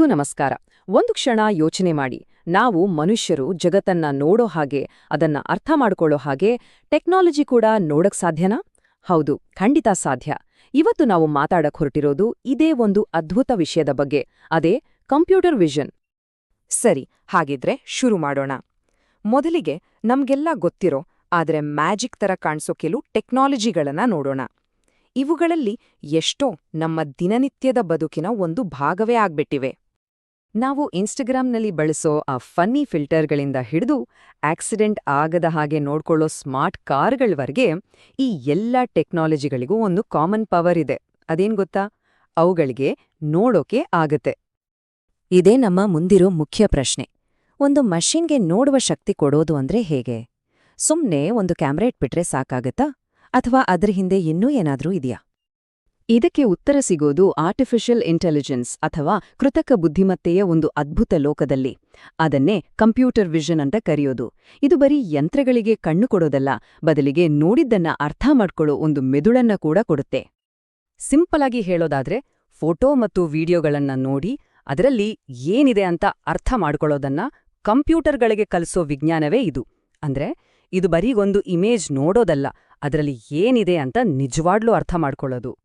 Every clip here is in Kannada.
ನಮಸ್ಕಾರ. ಒಂದು ಕ್ಷಣ ಯೋಚನೆ ಮಾಡಿ. ನಾವು ಮನುಷ್ಯರು ಜಗತ್ತನ್ನ ನೋಡೋ ಹಾಗೆ, ಅದನ್ನ ಅರ್ಥ ಮಾಡ್ಕೊಳ್ಳೋ ಹಾಗೆ ಟೆಕ್ನಾಲಜಿ ಕೂಡ ನೋಡಕ್ ಸಾಧ್ಯನಾ? ಹೌದು, ಖಂಡಿತ ಸಾಧ್ಯ. ಇವತ್ತು ನಾವು ಮಾತಾಡಕ್ ಹೊರಟಿರೋದು ಇದೇ ಒಂದು ಅದ್ಭುತ ವಿಷಯದ ಬಗ್ಗೆ. ಅದೇ ಕಂಪ್ಯೂಟರ್ ವಿಷನ್. ಸರಿ, ಹಾಗಿದ್ರೆ ಶುರು ಮಾಡೋಣ. ಮೊದಲಿಗೆ ನಮ್ಗೆಲ್ಲ ಗೊತ್ತಿರೋ ಆದ್ರೆ ಮ್ಯಾಜಿಕ್ ತರ ಕಾಣಿಸೋ ಕೆಲವು ಟೆಕ್ನಾಲಜಿಗಳನ್ನ ನೋಡೋಣ. ಇವುಗಳಲ್ಲಿ ಎಷ್ಟೋ ನಮ್ಮ ದಿನನಿತ್ಯದ ಬದುಕಿನ ಒಂದು ಭಾಗವೇ ಆಗ್ಬಿಟ್ಟಿವೆ. ನಾವು ಇನ್ಸ್ಟಾಗ್ರಾಮ್ನಲ್ಲಿ ಬಳಸೋ ಆ ಫನ್ನಿ ಫಿಲ್ಟರ್ಗಳಿಂದ ಹಿಡಿದು ಆಕ್ಸಿಡೆಂಟ್ ಆಗದ ಹಾಗೆ ನೋಡ್ಕೊಳ್ಳೋ ಸ್ಮಾರ್ಟ್ ಕಾರ್ಗಳವರೆಗೆ ಈ ಎಲ್ಲ ಟೆಕ್ನಾಲಜಿಗಳಿಗೂ ಒಂದು ಕಾಮನ್ ಪವರ್ ಇದೆ. ಅದೇನ್ ಗೊತ್ತಾ? ಅವುಗಳಿಗೆ ನೋಡೋಕೆ ಆಗತ್ತೆ. ಇದೇ ನಮ್ಮ ಮುಂದಿರೋ ಮುಖ್ಯ ಪ್ರಶ್ನೆ. ಒಂದು ಮಷಿನ್ಗೆ ನೋಡುವ ಶಕ್ತಿ ಕೊಡೋದು ಅಂದ್ರೆ ಹೇಗೆ? ಸುಮ್ನೆ ಒಂದು ಕ್ಯಾಮ್ರಾ ಇಟ್ಬಿಟ್ರೆ ಸಾಕಾಗತ್ತಾ? ಅಥವಾ ಅದ್ರ ಹಿಂದೆ ಇನ್ನೂ ಏನಾದ್ರೂ ಇದೆಯಾ? ಇದಕ್ಕೆ ಉತ್ತರ ಸಿಗೋದು ಆರ್ಟಿಫಿಷಿಯಲ್ ಇಂಟೆಲಿಜೆನ್ಸ್ ಅಥವಾ ಕೃತಕ ಬುದ್ಧಿಮತ್ತೆಯ ಒಂದು ಅದ್ಭುತ ಲೋಕದಲ್ಲಿ. ಅದನ್ನೇ ಕಂಪ್ಯೂಟರ್ ವಿಷನ್ ಅಂತ ಕರೆಯೋದು. ಇದು ಬರೀ ಯಂತ್ರಗಳಿಗೆ ಕಣ್ಣು ಕೊಡೋದಲ್ಲ, ಬದಲಿಗೆ ನೋಡಿದ್ದನ್ನ ಅರ್ಥ ಮಾಡ್ಕೊಳ್ಳೋ ಒಂದು ಮೆದುಳನ್ನ ಕೂಡ ಕೊಡುತ್ತೆ. ಸಿಂಪಲ್ ಆಗಿ ಹೇಳೋದಾದ್ರೆ, ಫೋಟೋ ಮತ್ತು ವಿಡಿಯೋಗಳನ್ನ ನೋಡಿ ಅದರಲ್ಲಿ ಏನಿದೆ ಅಂತ ಅರ್ಥ ಮಾಡ್ಕೊಳ್ಳೋದನ್ನ ಕಂಪ್ಯೂಟರ್ಗಳಿಗೆ ಕಲಿಸೋ ವಿಜ್ಞಾನವೇ ಇದು. ಅಂದ್ರೆ ಇದು ಬರೀ ಒಂದು ಇಮೇಜ್ ನೋಡೋದಲ್ಲ, ಅದರಲ್ಲಿ ಏನಿದೆ ಅಂತ ನಿಜವಾಗ್ಲೂ ಅರ್ಥ ಮಾಡ್ಕೊಳ್ಳೋದು.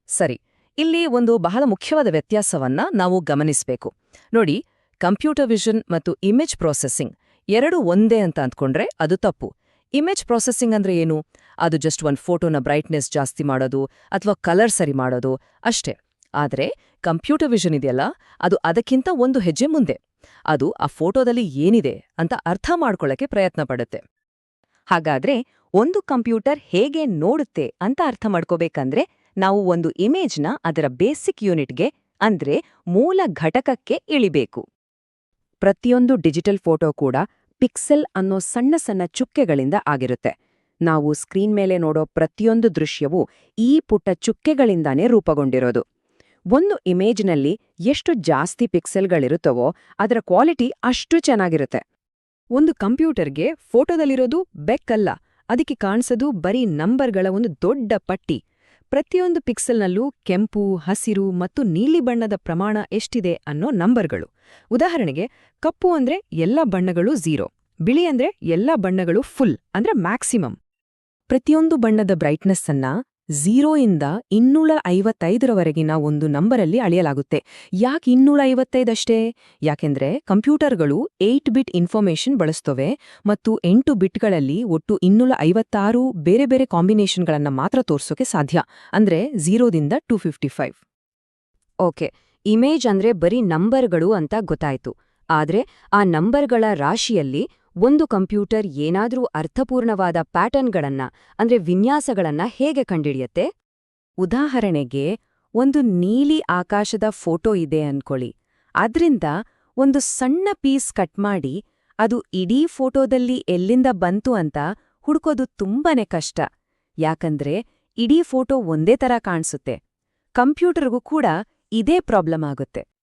ಸರಿ, ಇಲ್ಲಿ ಒಂದು ಬಹಳ ಮುಖ್ಯವಾದ ವ್ಯತ್ಯಾಸವನ್ನ ನಾವು ಗಮನಿಸಬೇಕು. ನೋಡಿ, ಕಂಪ್ಯೂಟರ್ ವಿಷನ್ ಮತ್ತು ಇಮೇಜ್ ಪ್ರೊಸೆಸಿಂಗ್ ಎರಡೂ ಒಂದೇ ಅಂತ ಅಂದ್ಕೊಂಡ್ರೆ ಅದು ತಪ್ಪು. ಇಮೇಜ್ ಪ್ರೊಸೆಸಿಂಗ್ ಅಂದ್ರೆ ಏನು? ಅದು ಜಸ್ಟ್ ಒಂದು ಫೋಟೋನ ಬ್ರೈಟ್ನೆಸ್ ಜಾಸ್ತಿ ಮಾಡೋದು ಅಥವಾ ಕಲರ್ ಸರಿ ಮಾಡೋದು ಅಷ್ಟೇ. ಆದ್ರೆ ಕಂಪ್ಯೂಟರ್ ವಿಷನ್ ಇದೆಯಲ್ಲ, ಅದು ಅದಕ್ಕಿಂತ ಒಂದು ಹೆಜ್ಜೆ ಮುಂದೆ. ಅದು ಆ ಫೋಟೋದಲ್ಲಿ ಏನಿದೆ ಅಂತ ಅರ್ಥ ಮಾಡ್ಕೊಳ್ಳಕ್ಕೆ ಪ್ರಯತ್ನ ಪಡುತ್ತೆ. ಹಾಗಾದ್ರೆ ಒಂದು ಕಂಪ್ಯೂಟರ್ ಹೇಗೆ ನೋಡುತ್ತೆ ಅಂತ ಅರ್ಥ ಮಾಡ್ಕೋಬೇಕಂದ್ರೆ ನಾವು ಒಂದು ಇಮೇಜ್ನ ಅದರ ಬೇಸಿಕ್ ಯೂನಿಟ್ಗೆ ಅಂದ್ರೆ ಮೂಲ ಘಟಕಕ್ಕೆ ಇಳಿಬೇಕು. ಪ್ರತಿಯೊಂದು ಡಿಜಿಟಲ್ ಫೋಟೋ ಕೂಡ ಪಿಕ್ಸೆಲ್ ಅನ್ನೋ ಸಣ್ಣ ಸಣ್ಣ ಚುಕ್ಕೆಗಳಿಂದ ಆಗಿರುತ್ತೆ. ನಾವು ಸ್ಕ್ರೀನ್ ಮೇಲೆ ನೋಡೋ ಪ್ರತಿಯೊಂದು ದೃಶ್ಯವೂ ಈ ಪುಟ್ಟ ಚುಕ್ಕೆಗಳಿಂದಾನೇ ರೂಪುಗೊಂಡಿರೋದು. ಒಂದು ಇಮೇಜ್ನಲ್ಲಿ ಎಷ್ಟು ಜಾಸ್ತಿ ಪಿಕ್ಸೆಲ್ಗಳಿರುತ್ತವೋ ಅದರ ಕ್ವಾಲಿಟಿ ಅಷ್ಟು ಚೆನ್ನಾಗಿರುತ್ತೆ. ಒಂದು ಕಂಪ್ಯೂಟರ್ಗೆ ಫೋಟೋದಲ್ಲಿರೋದು ಬೆಕ್ಕಲ್ಲ, ಅದಕ್ಕೆ ಕಾಣಿಸೋದು ಬರೀ ನಂಬರ್ಗಳ ಒಂದು ದೊಡ್ಡ ಪಟ್ಟಿ. ಪ್ರತಿಯೊಂದು ಪಿಕ್ಸೆಲ್ನಲ್ಲೂ ಕೆಂಪು, ಹಸಿರು ಮತ್ತು ನೀಲಿ ಬಣ್ಣದ ಪ್ರಮಾಣ ಎಷ್ಟಿದೆ ಅನ್ನೋ ನಂಬರ್ಗಳು. ಉದಾಹರಣೆಗೆ, ಕಪ್ಪು ಅಂದ್ರೆ ಎಲ್ಲ ಬಣ್ಣಗಳು 0, ಬಿಳಿ ಅಂದ್ರೆ ಎಲ್ಲ ಬಣ್ಣಗಳು ಫುಲ್ ಅಂದ್ರೆ ಮ್ಯಾಕ್ಸಿಮಮ್. ಪ್ರತಿಯೊಂದು ಬಣ್ಣದ ಬ್ರೈಟ್ನೆಸ್ ಅನ್ನ 0 ಇಂದ 255ರವರೆಗಿನ ಒಂದು ನಂಬರಲ್ಲಿ ಅಳೆಯಲಾಗುತ್ತೆ. ಯಾಕೆ 255 ಅಷ್ಟೇ? ಯಾಕೆಂದ್ರೆ ಕಂಪ್ಯೂಟರ್ಗಳು 8 ಬಿಟ್ ಇನ್ಫಾರ್ಮೇಷನ್ ಬಳಸ್ತವೆ ಮತ್ತು 8 ಬಿಟ್ಗಳಲ್ಲಿ ಒಟ್ಟು 256 ಬೇರೆ ಬೇರೆ ಕಾಂಬಿನೇಷನ್ಗಳನ್ನ ಮಾತ್ರ ತೋರ್ಸೋಕೆ ಸಾಧ್ಯ. ಅಂದ್ರೆ 0ದಿಂದ 255. ಓಕೆ, ಇಮೇಜ್ ಅಂದ್ರೆ ಬರೀ ನಂಬರ್ಗಳು ಅಂತ ಗೊತ್ತಾಯ್ತು. ಆದ್ರೆ ಆ ನಂಬರ್ಗಳ ರಾಶಿಯಲ್ಲಿ ಒಂದು ಕಂಪ್ಯೂಟರ್ ಏನಾದ್ರೂ ಅರ್ಥಪೂರ್ಣವಾದ ಪ್ಯಾಟರ್ನ್ಗಳನ್ನ ಅಂದ್ರೆ ವಿನ್ಯಾಸಗಳನ್ನ ಹೇಗೆ ಕಂಡಿಡಿಯತ್ತೆ? ಉದಾಹರಣೆಗೆ, ಒಂದು ನೀಲಿ ಆಕಾಶದ ಫೋಟೋ ಇದೆ ಅನ್ಕೊಳ್ಳಿ. ಅದ್ರಿಂದ ಒಂದು ಸಣ್ಣ ಪೀಸ್ ಕಟ್ ಮಾಡಿ ಅದು ಇಡೀ ಫೋಟೋದಲ್ಲಿ ಎಲ್ಲಿಂದ ಬಂತು ಅಂತ ಹುಡುಕೋದು ತುಂಬಾನೇ ಕಷ್ಟ. ಯಾಕಂದ್ರೆ ಇಡೀ ಫೋಟೋ ಒಂದೇ ತರ ಕಾಣಿಸುತ್ತೆ. ಕಂಪ್ಯೂಟರ್ಗೂ ಕೂಡ ಇದೇ ಪ್ರಾಬ್ಲಮ್ ಆಗುತ್ತೆ.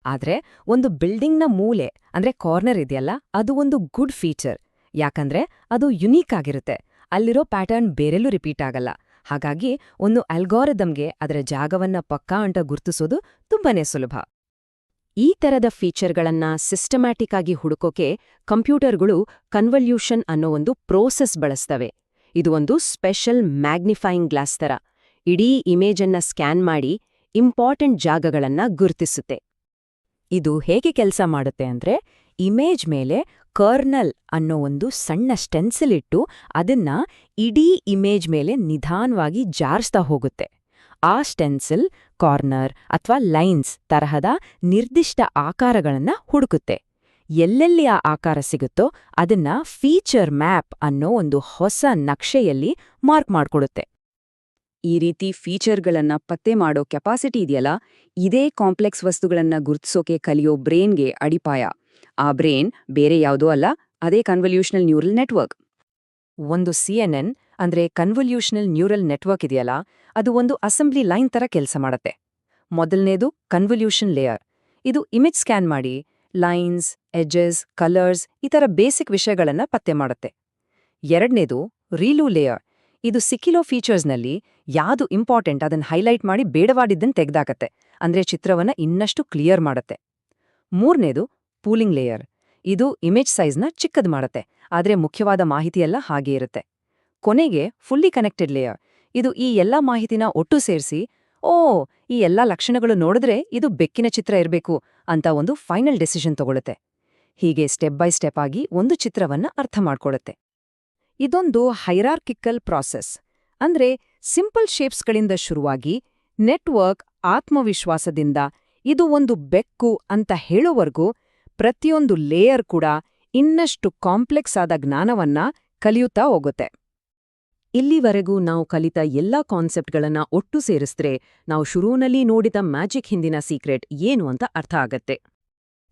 ಆದ್ರೆ ಒಂದು ಬಿಲ್ಡಿಂಗ್ನ ಮೂಲೆ ಅಂದ್ರೆ ಕಾರ್ನರ್ ಇದೆಯಲ್ಲ, ಅದು ಒಂದು ಗುಡ್ ಫೀಚರ್. ಯಾಕಂದ್ರೆ ಅದು ಯುನೀಕ್ ಆಗಿರುತ್ತೆ. ಅಲ್ಲಿರೋ ಪ್ಯಾಟರ್ನ್ ಬೇರೆಲ್ಲೂ ರಿಪೀಟ್ ಆಗಲ್ಲ. ಹಾಗಾಗಿ ಒಂದು ಅಲ್ಗಾರಿದಮ್ಗೆ ಅದರ ಜಾಗವನ್ನ ಪಕ್ಕಾ ಅಂತ ಗುರ್ತಿಸೋದು ತುಂಬಾನೇ ಸುಲಭ. ಈ ತರದ ಫೀಚರ್ಗಳನ್ನ ಸಿಸ್ಟಮ್ಯಾಟಿಕ್ ಆಗಿ ಹುಡುಕೋಕೆ ಕಂಪ್ಯೂಟರ್ಗಳು ಕನ್ವಲ್ಯೂಷನ್ ಅನ್ನೋ ಒಂದು ಪ್ರೋಸೆಸ್ ಬಳಸ್ತವೆ. ಇದು ಒಂದು ಸ್ಪೆಷಲ್ ಮ್ಯಾಗ್ನಿಫೈಯಿಂಗ್ ಗ್ಲಾಸ್ ತರ ಇಡೀ ಇಮೇಜನ್ನ ಸ್ಕ್ಯಾನ್ ಮಾಡಿ ಇಂಪಾರ್ಟೆಂಟ್ ಜಾಗಗಳನ್ನ ಗುರ್ತಿಸುತ್ತೆ. ಇದು ಹೇಗೆ ಕೆಲಸ ಮಾಡುತ್ತೆ ಅಂದ್ರೆ, ಇಮೇಜ್ ಮೇಲೆ ಕರ್ನಲ್ ಅನ್ನೋ ಒಂದು ಸಣ್ಣ ಸ್ಟೆನ್ಸಿಲ್ ಇಟ್ಟು ಅದನ್ನ ಇಡೀ ಇಮೇಜ್ ಮೇಲೆ ನಿಧಾನವಾಗಿ ಜಾರಿಸ್ತಾ ಹೋಗುತ್ತೆ. ಆ ಸ್ಟೆನ್ಸಿಲ್ ಕಾರ್ನರ್ ಅಥವಾ ಲೈನ್ಸ್ ತರಹದ ನಿರ್ದಿಷ್ಟ ಆಕಾರಗಳನ್ನ ಹುಡುಕುತ್ತೆ. ಎಲ್ಲೆಲ್ಲಿ ಆ ಆಕಾರ ಸಿಗುತ್ತೋ ಅದನ್ನ ಫೀಚರ್ ಮ್ಯಾಪ್ ಅನ್ನೋ ಒಂದು ಹೊಸ ನಕ್ಷೆಯಲ್ಲಿ ಮಾರ್ಕ್ ಮಾಡ್ಕೊಡುತ್ತೆ. ಈ ರೀತಿ ಫೀಚರ್ಗಳನ್ನ ಪತ್ತೆ ಮಾಡೋ ಕೆಪಾಸಿಟಿ ಇದೆಯಲ್ಲ, ಇದೇ ಕಾಂಪ್ಲೆಕ್ಸ್ ವಸ್ತುಗಳನ್ನ ಗುರ್ತಿಸೋಕೆ ಕಲಿಯೋ ಬ್ರೇನ್ಗೆ ಅಡಿಪಾಯ. ಆ ಬ್ರೇನ್ ಬೇರೆ ಯಾವುದೋ ಅಲ್ಲ, ಅದೇ ಕನ್ವಲ್ಯೂಷನಲ್ ನ್ಯೂರಲ್ ನೆಟ್ವರ್ಕ್. ಒಂದು CNN ಅಂದ್ರೆ ಕನ್ವಲ್ಯೂಷನಲ್ ನ್ಯೂರಲ್ ನೆಟ್ವರ್ಕ್ ಇದೆಯಲ್ಲ, ಅದು ಒಂದು ಅಸೆಂಬ್ಲಿ ಲೈನ್ ತರ ಕೆಲಸ ಮಾಡುತ್ತೆ. ಮೊದಲನೇದು ಕನ್ವಲ್ಯೂಷನ್ ಲೇಯರ್. ಇದು ಇಮೇಜ್ ಸ್ಕ್ಯಾನ್ ಮಾಡಿ ಲೈನ್ಸ್, ಎಡ್ಜಸ್, ಕಲರ್ಸ್ ಈ ತರ ಬೇಸಿಕ್ ವಿಷಯಗಳನ್ನ ಪತ್ತೆ ಮಾಡುತ್ತೆ. ಎರಡನೇದು ರೀಲೂ ಲೇಯರ್. ಇದು ಸಿಕ್ಕಿಲೋ ಫೀಚರ್ಸ್ನಲ್ಲಿ ಯಾವುದು ಇಂಪಾರ್ಟೆಂಟ್ ಅದನ್ನು ಹೈಲೈಟ್ ಮಾಡಿ ಬೇಡವಾಡಿದ್ದನ್ನು ತೆಗೆದಾಕತ್ತೆ. ಅಂದ್ರೆ ಚಿತ್ರವನ್ನ ಇನ್ನಷ್ಟು ಕ್ಲಿಯರ್ ಮಾಡತ್ತೆ. ಮೂರನೇದು ಪೂಲಿಂಗ್ ಲೇಯರ್. ಇದು ಇಮೇಜ್ ಸೈಜ್ನ ಚಿಕ್ಕದ್ ಮಾಡತ್ತೆ, ಆದ್ರೆ ಮುಖ್ಯವಾದ ಮಾಹಿತಿಯೆಲ್ಲ ಹಾಗೇ ಇರುತ್ತೆ. ಕೊನೆಗೆ ಫುಲ್ಲಿ ಕನೆಕ್ಟೆಡ್ ಲೇಯರ್. ಇದು ಈ ಎಲ್ಲಾ ಮಾಹಿತಿನ ಒಟ್ಟು ಸೇರಿಸಿ, ಈ ಎಲ್ಲಾ ಲಕ್ಷಣಗಳು ನೋಡಿದ್ರೆ ಇದು ಬೆಕ್ಕಿನ ಚಿತ್ರ ಇರಬೇಕು ಅಂತ ಒಂದು ಫೈನಲ್ ಡೆಸಿಷನ್ ತಗೊಳುತ್ತೆ. ಹೀಗೆ ಸ್ಟೆಪ್ ಬೈ ಸ್ಟೆಪ್ ಆಗಿ ಒಂದು ಚಿತ್ರವನ್ನ ಅರ್ಥ ಮಾಡ್ಕೊಳ್ಳುತ್ತೆ. ಇದೊಂದು ಹೈರಾರ್ಕಿಕಲ್ ಪ್ರಾಸೆಸ್. ಅಂದ್ರೆ ಸಿಂಪಲ್ ಶೇಪ್ಸ್ಗಳಿಂದ ಶುರುವಾಗಿ ನೆಟ್ವರ್ಕ್ ಆತ್ಮವಿಶ್ವಾಸದಿಂದ ಇದು ಒಂದು ಬೆಕ್ಕು ಅಂತ ಹೇಳೋವರೆಗೂ ಪ್ರತಿಯೊಂದು ಲೇಯರ್ ಕೂಡ ಇನ್ನಷ್ಟು ಕಾಂಪ್ಲೆಕ್ಸ್ ಆದ ಜ್ಞಾನವನ್ನ ಕಲಿಯುತ್ತಾ ಹೋಗುತ್ತೆ. ಇಲ್ಲಿವರೆಗೂ ನಾವು ಕಲಿತ ಎಲ್ಲಾ ಕಾನ್ಸೆಪ್ಟ್ಗಳನ್ನ ಒಟ್ಟು ಸೇರಿಸಿದ್ರೆ ನಾವು ಶುರುವಿನಲ್ಲಿ ನೋಡಿದ ಮ್ಯಾಜಿಕ್ ಹಿಂದಿನ ಸೀಕ್ರೆಟ್ ಏನು ಅಂತ ಅರ್ಥ ಆಗತ್ತೆ.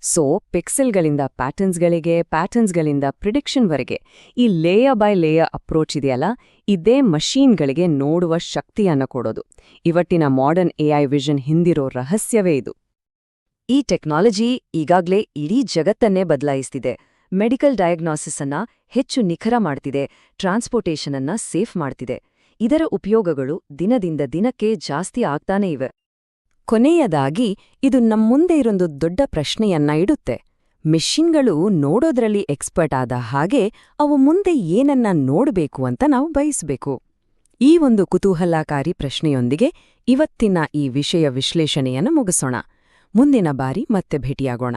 ಸೊ ಪಿಕ್ಸೆಲ್ಗಳಿಂದ ಪ್ಯಾಟರ್ನ್ಸ್ಗಳಿಗೆ, ಪ್ಯಾಟರ್ನ್ಸ್ಗಳಿಂದ ಪ್ರಿಡಿಕ್ಷನ್ವರೆಗೆ ಈ ಲೇಯರ್ ಬೈ ಲೇಯರ್ ಅಪ್ರೋಚ್ ಇದೆಯಲ್ಲ, ಇದೇ ಮಷೀನ್ಗಳಿಗೆ ನೋಡುವ ಶಕ್ತಿಯನ್ನ ಕೊಡೋದು. ಇವತ್ತಿನ ಮಾಡರ್ನ್ ಎಐ ವಿಷನ್ ಹಿಂದಿರೋ ರಹಸ್ಯವೇ ಇದು. ಈ ಟೆಕ್ನಾಲಜಿ ಈಗಾಗ್ಲೇ ಇಡೀ ಜಗತ್ತನ್ನೇ ಬದಲಾಯಿಸ್ತಿದೆ. ಮೆಡಿಕಲ್ ಡಯಾಗ್ನಾಸಿಸ್ ಅನ್ನ ಹೆಚ್ಚು ನಿಖರ ಮಾಡ್ತಿದೆ, ಟ್ರಾನ್ಸ್ಪೋರ್ಟೇಷನ್ ಅನ್ನ ಸೇಫ್ ಮಾಡ್ತಿದೆ. ಇದರ ಉಪಯೋಗಗಳು ದಿನದಿಂದ ದಿನಕ್ಕೆ ಜಾಸ್ತಿ ಆಗ್ತಾನೇ ಇವೆ. ಕೊನೆಯದಾಗಿ ಇದು ನಮ್ಮುಂದೆ ಇರೊಂದು ದೊಡ್ಡ ಪ್ರಶ್ನೆಯನ್ನ ಇಡುತ್ತೆ. ಮೆಷಿನ್ಗಳು ನೋಡೋದ್ರಲ್ಲಿ ಎಕ್ಸ್ಪರ್ಟ್ ಆದ ಹಾಗೆ ಅವು ಮುಂದೆ ಏನನ್ನ ನೋಡ್ಬೇಕು ಅಂತ ನಾವು ಬಯಸ್ಬೇಕು. ಈ ಒಂದು ಕುತೂಹಲಕಾರಿ ಪ್ರಶ್ನೆಯೊಂದಿಗೆ ಇವತ್ತಿನ ಈ ವಿಷಯ ವಿಶ್ಲೇಷಣೆಯನ್ನು ಮುಗಿಸೋಣ. ಮುಂದಿನ ಬಾರಿ ಮತ್ತೆ ಭೇಟಿಯಾಗೋಣ.